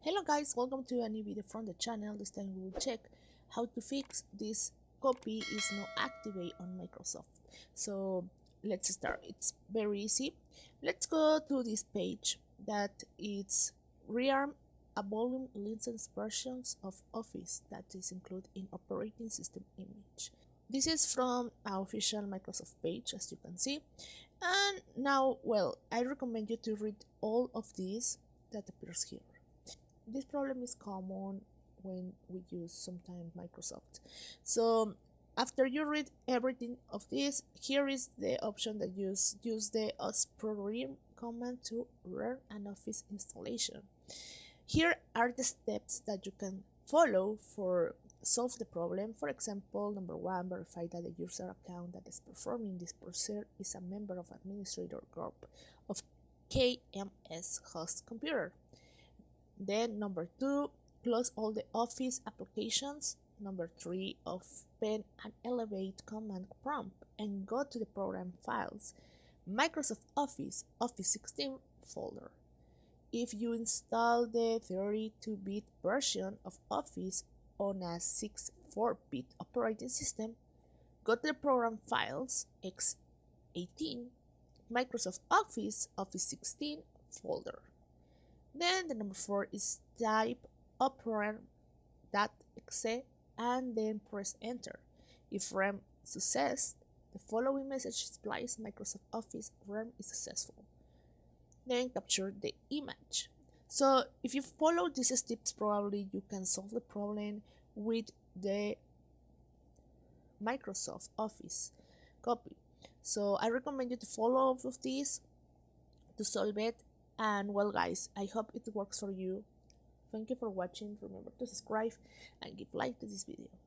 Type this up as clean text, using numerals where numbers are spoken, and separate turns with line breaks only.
Hello guys, welcome to a new video from the channel. This time we will check how to fix this copy is not activate on Microsoft. So let's start. It's very easy. Let's go to this page that it's rearm a volume license versions of Office that is included in operating system image. This is from our official Microsoft page, as you can see. And now, well, I recommend you to read all of this that appears here. This problem is common when we use sometimes Microsoft. So after you read everything of this, here is the option that use the osprey command to run an Office installation. Here are the steps that you can follow for solve the problem. For example, number one, verify that the user account that is performing this procedure is a member of administrator group of KMS host computer. Then number two, close all the Office applications. Number three, open and elevate command prompt and go to the program files, Microsoft Office, Office 16 folder. If you install the 32-bit version of Office on a 64-bit operating system, go to the program files, x18, Microsoft Office, Office 16 folder. Then the number four is type operand.exe and then press enter. If RAM success, the following message displays Microsoft Office RAM is successful. Then capture the image. So if you follow these steps, probably you can solve the problem with the Microsoft Office copy. So I recommend you to follow all of these to solve it. And well guys, I hope it works for you. Thank you for watching. Remember to subscribe and give like to this video.